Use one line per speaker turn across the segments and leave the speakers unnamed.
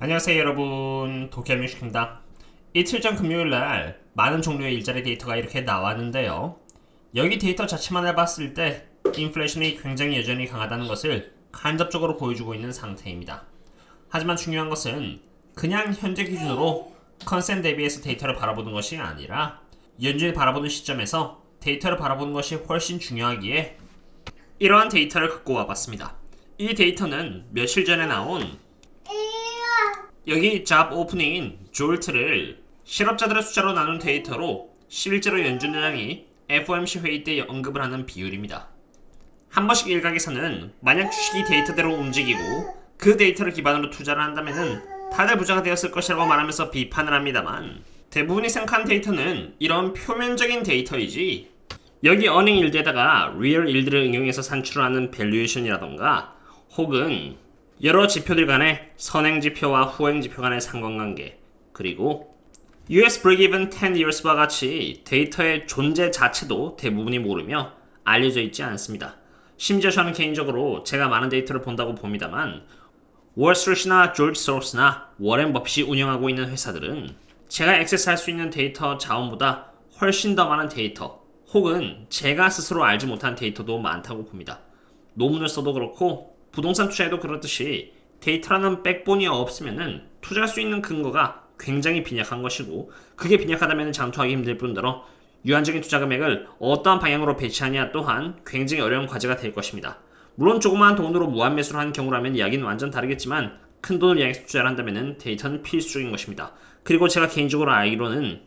안녕하세요 여러분, 도쿄뮤직입니다. 이틀 전 금요일날 많은 종류의 일자리 데이터가 이렇게 나왔는데요. 여기 데이터 자체만을 봤을 때 인플레이션이 굉장히 여전히 강하다는 것을 간접적으로 보여주고 있는 상태입니다. 하지만 중요한 것은 그냥 현재 기준으로 컨센 대비해서 데이터를 바라보는 것이 아니라 연준이 바라보는 시점에서 데이터를 바라보는 것이 훨씬 중요하기에 이러한 데이터를 갖고 와봤습니다. 이 데이터는 며칠 전에 나온 여기 잡 오프닝인 졸트를 실업자들의 숫자로 나눈 데이터로 실제로 연준 의장이 FOMC 회의 때 언급을 하는 비율입니다. 한 번씩 일각에서는 만약 주식이 데이터대로 움직이고 그 데이터를 기반으로 투자를 한다면 다들 부자가 되었을 것이라고 말하면서 비판을 합니다만, 대부분이 생각한 데이터는 이런 표면적인 데이터이지 여기 어닝 일드에다가 리얼 일드를 응용해서 산출하는 밸류에이션이라던가 혹은 여러 지표들 간의 선행지표와 후행지표 간의 상관관계, 그리고 US Break-Even 10 Years와 같이 데이터의 존재 자체도 대부분이 모르며 알려져 있지 않습니다. 심지어 저는 개인적으로 제가 많은 데이터를 본다고 봅니다만 월스트리트나 조지 소로스나 워렌 버핏이 운영하고 있는 회사들은 제가 액세스할 수 있는 데이터 자원보다 훨씬 더 많은 데이터 혹은 제가 스스로 알지 못한 데이터도 많다고 봅니다. 논문을 써도 그렇고 부동산 투자에도 그렇듯이 데이터라는 백본이 없으면 투자할 수 있는 근거가 굉장히 빈약한 것이고, 그게 빈약하다면 장투하기 힘들 뿐더러 유한적인 투자 금액을 어떠한 방향으로 배치하냐 또한 굉장히 어려운 과제가 될 것입니다. 물론 조그마한 돈으로 무한 매수를 하는 경우라면 이야기는 완전 다르겠지만 큰 돈을 향해서 투자를 한다면 데이터는 필수적인 것입니다. 그리고 제가 개인적으로 알기로는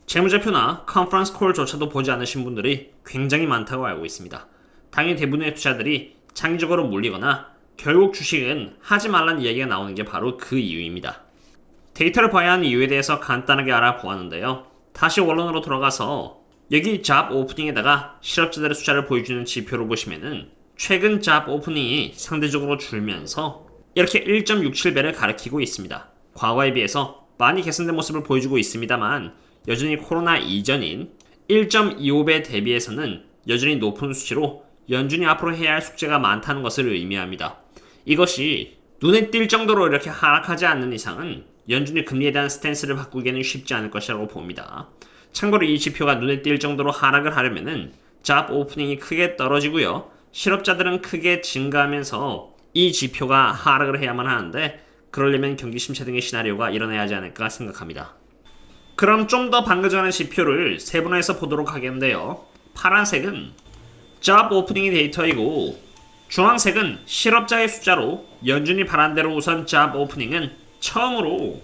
재무제표나 컨퍼런스 콜조차도 보지 않으신 분들이 굉장히 많다고 알고 있습니다. 당연히 대부분의 투자들이 장기적으로 몰리거나 결국 주식은 하지 말라는 이야기가 나오는 게 바로 그 이유입니다. 데이터를 봐야 하는 이유에 대해서 간단하게 알아보았는데요. 다시 원론으로 돌아가서 여기 잡 오프닝에다가 실업자들의 숫자를 보여주는 지표로 보시면은 최근 잡 오프닝이 상대적으로 줄면서 이렇게 1.67배를 가리키고 있습니다. 과거에 비해서 많이 개선된 모습을 보여주고 있습니다만 여전히 코로나 이전인 1.25배 대비해서는 여전히 높은 수치로 연준이 앞으로 해야 할 숙제가 많다는 것을 의미합니다. 이것이 눈에 띌 정도로 이렇게 하락하지 않는 이상은 연준이 금리에 대한 스탠스를 바꾸기에는 쉽지 않을 것이라고 봅니다. 참고로 이 지표가 눈에 띌 정도로 하락을 하려면은 잡 오프닝이 크게 떨어지고요. 실업자들은 크게 증가하면서 이 지표가 하락을 해야만 하는데, 그러려면 경기 침체 등의 시나리오가 일어나야 하지 않을까 생각합니다. 그럼 좀 더 방금 지표를 세분화해서 보도록 하겠는데요. 파란색은 잡 오프닝 데이터이고 주황색은 실업자의 숫자로 연준이 바란 대로 우선 잡 오프닝은 처음으로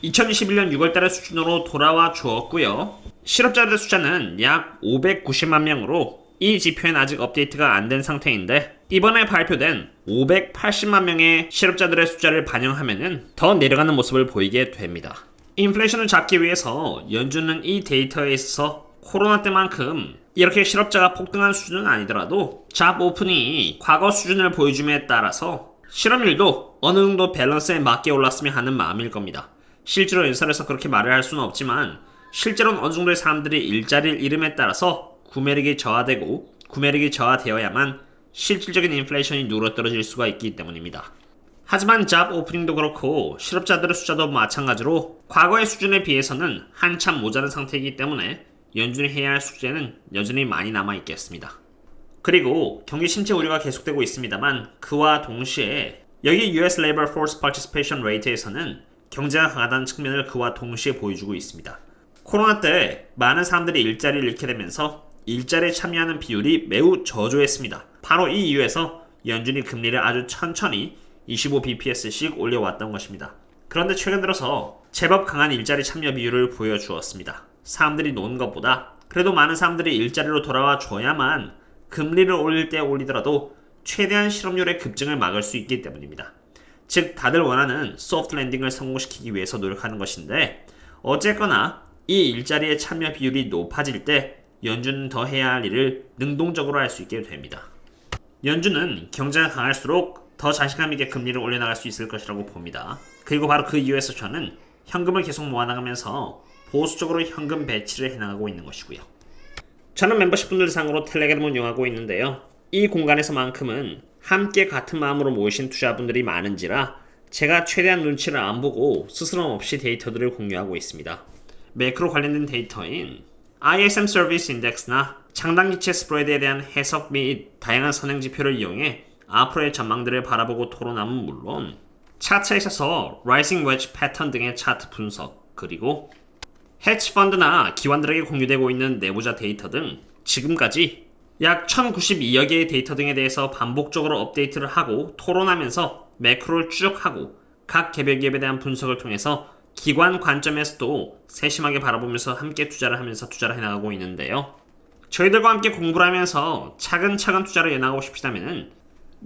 2021년 6월달의 수준으로 돌아와 주었고요. 실업자들의 숫자는 약 590만 명으로 이 지표엔 아직 업데이트가 안 된 상태인데 이번에 발표된 580만 명의 실업자들의 숫자를 반영하면 더 내려가는 모습을 보이게 됩니다. 인플레이션을 잡기 위해서 연준은 이 데이터에 있어서 코로나 때만큼 이렇게 실업자가 폭등한 수준은 아니더라도 잡 오프닝이 과거 수준을 보여줌에 따라서 실업률도 어느 정도 밸런스에 맞게 올랐으면 하는 마음일 겁니다. 실제로 연설에서 그렇게 말을 할 수는 없지만 실제로는 어느 정도의 사람들이 일자리를 잃음에 따라서 구매력이 저하되고 구매력이 저하되어야만 실질적인 인플레이션이 누그러떨어질 수가 있기 때문입니다. 하지만 잡 오프닝도 그렇고 실업자들의 숫자도 마찬가지로 과거의 수준에 비해서는 한참 모자란 상태이기 때문에 연준이 해야 할 숙제는 여전히 많이 남아있겠습니다. 그리고 경기 침체 우려가 계속되고 있습니다만 그와 동시에 여기 US Labor Force Participation Rate에서는 경제가 강하다는 측면을 그와 동시에 보여주고 있습니다. 코로나 때 많은 사람들이 일자리를 잃게 되면서 일자리에 참여하는 비율이 매우 저조했습니다. 바로 이 이유에서 연준이 금리를 아주 천천히 25bps씩 올려왔던 것입니다. 그런데 최근 들어서 제법 강한 일자리 참여 비율을 보여주었습니다. 사람들이 노는 것보다 그래도 많은 사람들이 일자리로 돌아와 줘야만 금리를 올릴 때 올리더라도 최대한 실업률의 급증을 막을 수 있기 때문입니다. 즉 다들 원하는 소프트 랜딩을 성공시키기 위해서 노력하는 것인데, 어쨌거나 이 일자리의 참여 비율이 높아질 때 연준은 더 해야 할 일을 능동적으로 할 수 있게 됩니다. 연준은 경제가 강할수록 더 자신감 있게 금리를 올려나갈 수 있을 것이라고 봅니다. 그리고 바로 그 이유에서 저는 현금을 계속 모아나가면서 보수적으로 현금 배치를 해나가고 있는 것이고요. 저는 멤버십 분들 상으로 텔레그램을 운영하고 있는데요. 이 공간에서만큼은 함께 같은 마음으로 모이신 투자분들이 많은지라 제가 최대한 눈치를 안 보고 스스럼 없이 데이터들을 공유하고 있습니다. 매크로 관련된 데이터인 ISM Service Index나 장단기체 스프레드에 대한 해석 및 다양한 선행 지표를 이용해 앞으로의 전망들을 바라보고 토론함은 물론 차트에 있어서 Rising Wedge 패턴 등의 차트 분석, 그리고 해치 펀드나 기관들에게 공유되고 있는 내부자 데이터 등 지금까지 약 1092여 개의 데이터 등에 대해서 반복적으로 업데이트를 하고 토론하면서 매크로를 추적하고 각 개별 기업에 대한 분석을 통해서 기관 관점에서도 세심하게 바라보면서 함께 투자를 하면서 투자를 해나가고 있는데요. 저희들과 함께 공부를 하면서 차근차근 투자를 해나가고 싶으시다면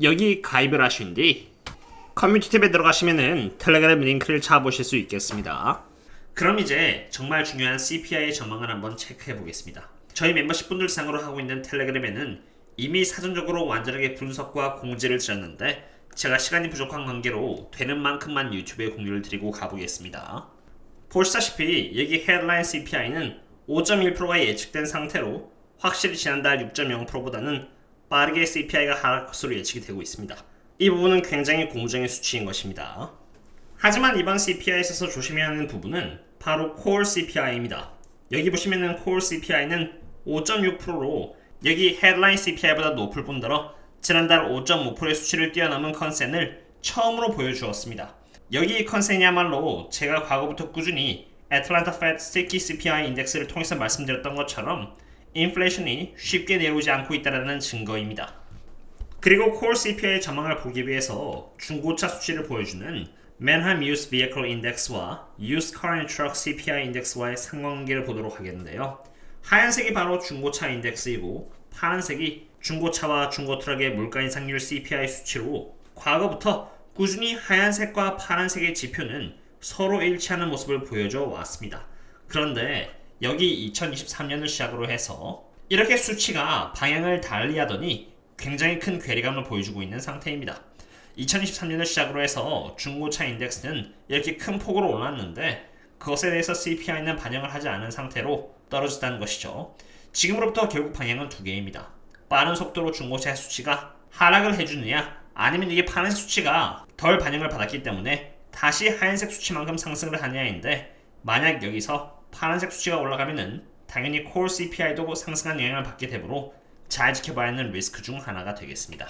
여기 가입을 하신 뒤 커뮤니티 탭에 들어가시면 텔레그램 링크를 찾아보실 수 있겠습니다. 그럼 이제 정말 중요한 CPI의 전망을 한번 체크해 보겠습니다. 저희 멤버십 분들 상으로 하고 있는 텔레그램에는 이미 사전적으로 완전하게 분석과 공지를 드렸는데 제가 시간이 부족한 관계로 되는 만큼만 유튜브에 공유를 드리고 가보겠습니다. 보시다시피 여기 헤드라인 CPI는 5.1%가 예측된 상태로 확실히 지난달 6.0%보다는 빠르게 CPI가 하락할 것으로 예측이 되고 있습니다. 이 부분은 굉장히 고무적인 수치인 것입니다. 하지만 이번 CPI에 있어서 조심해야 하는 부분은 바로 Core CPI입니다. 여기 보시면은 Core CPI는 5.6%로 여기 헤드라인 CPI보다 높을 뿐더러 지난달 5.5%의 수치를 뛰어넘은 컨센을 처음으로 보여주었습니다. 여기 이 컨센이야말로 제가 과거부터 꾸준히 애틀랜타 페드 스티키 CPI 인덱스를 통해서 말씀드렸던 것처럼 인플레이션이 쉽게 내려오지 않고 있다는 증거입니다. 그리고 Core CPI의 전망을 보기 위해서 중고차 수치를 보여주는 Manheim Used Vehicle Index와 Used Car and Truck CPI 인덱스와의 상관관계를 보도록 하겠는데요. 하얀색이 바로 중고차 인덱스이고 파란색이 중고차와 중고트럭의 물가 인상률 CPI 수치로 과거부터 꾸준히 하얀색과 파란색의 지표는 서로 일치하는 모습을 보여줘 왔습니다. 그런데 여기 2023년을 시작으로 해서 이렇게 수치가 방향을 달리하더니 굉장히 큰 괴리감을 보여주고 있는 상태입니다. 2023년을 시작으로 해서 중고차 인덱스는 이렇게 큰 폭으로 올랐는데 그것에 대해서 CPI는 반영을 하지 않은 상태로 떨어졌다는 것이죠. 지금으로부터 결국 방향은 두 개입니다. 빠른 속도로 중고차 수치가 하락을 해주느냐, 아니면 이게 파란색 수치가 덜 반영을 받았기 때문에 다시 하얀색 수치만큼 상승을 하냐인데, 만약 여기서 파란색 수치가 올라가면은 당연히 Core CPI도 상승한 영향을 받게 되므로 잘 지켜봐야 하는 리스크 중 하나가 되겠습니다.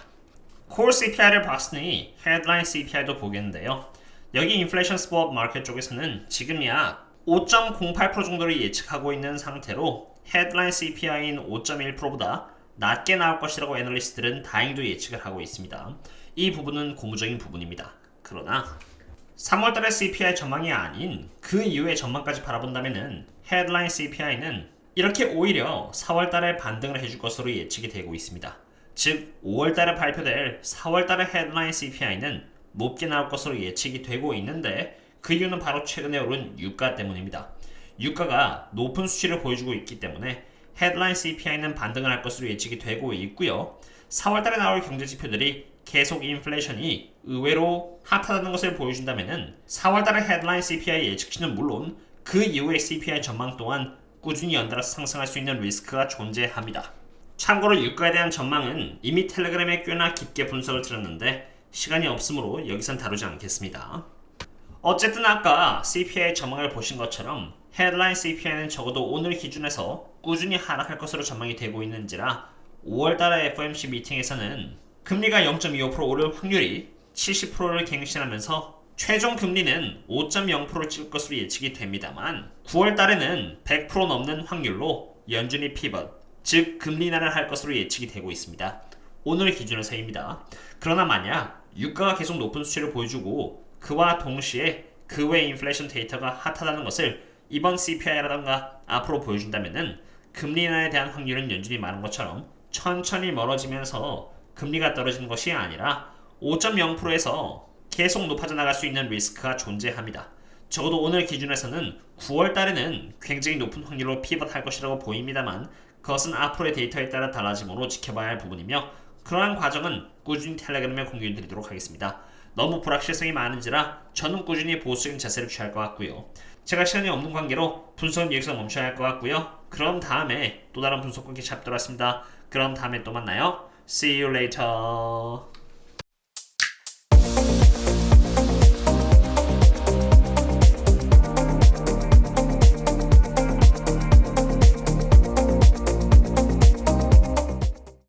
Core CPI를 봤으니 Headline CPI도 보겠는데요. 여기 인플레이션 스왑 마켓 쪽에서는 지금 약 5.08% 정도를 예측하고 있는 상태로 Headline CPI인 5.1%보다 낮게 나올 것이라고 애널리스트들은 다행히도 예측을 하고 있습니다. 이 부분은 고무적인 부분입니다. 그러나 3월달의 CPI 전망이 아닌 그 이후의 전망까지 바라본다면 Headline CPI는 이렇게 오히려 4월달에 반등을 해줄 것으로 예측이 되고 있습니다. 즉 5월달에 발표될 4월달의 Headline CPI는 높게 나올 것으로 예측이 되고 있는데 그 이유는 바로 최근에 오른 유가 때문입니다. 유가가 높은 수치를 보여주고 있기 때문에 헤드라인 CPI는 반등을 할 것으로 예측이 되고 있고요. 4월달에 나올 경제지표들이 계속 인플레이션이 의외로 핫하다는 것을 보여준다면 4월달의 헤드라인 CPI 예측치는 물론 그 이후의 CPI 전망 또한 꾸준히 연달아서 상승할 수 있는 리스크가 존재합니다. 참고로 유가에 대한 전망은 이미 텔레그램에 꽤나 깊게 분석을 드렸는데 시간이 없으므로 여기선 다루지 않겠습니다. 어쨌든 아까 CPI 전망을 보신 것처럼 헤드라인 CPI는 적어도 오늘 기준에서 꾸준히 하락할 것으로 전망이 되고 있는지라 5월달의 FOMC 미팅에서는 금리가 0.25% 오를 확률이 70%를 갱신하면서 최종 금리는 5.0%를 찍을 것으로 예측이 됩니다만 9월달에는 100% 넘는 확률로 연준이 피벗, 즉 금리 인하를 할 것으로 예측이 되고 있습니다. 오늘 기준에서입니다. 그러나 만약 유가가 계속 높은 수치를 보여주고 그와 동시에 그 외 인플레이션 데이터가 핫하다는 것을 이번 CPI라던가 앞으로 보여준다면은 금리 인하에 대한 확률은 연준이 말한 것처럼 천천히 멀어지면서 금리가 떨어지는 것이 아니라 5.0%에서 계속 높아져 나갈 수 있는 리스크가 존재합니다. 적어도 오늘 기준에서는 9월 달에는 굉장히 높은 확률로 피벗할 것이라고 보입니다만 그것은 앞으로의 데이터에 따라 달라지므로 지켜봐야 할 부분이며 그러한 과정은 꾸준히 텔레그램에 공유드리도록 하겠습니다. 너무 불확실성이 많은지라 저는 꾸준히 보수적인 자세를 취할 것 같고요. 제가 시간이 없는 관계로 분석은 여기서 멈춰야 할 것 같고요. 그럼 다음에 또 다른 분석과 기차 돌아왔습니다. 그럼 다음에 또 만나요. See you later.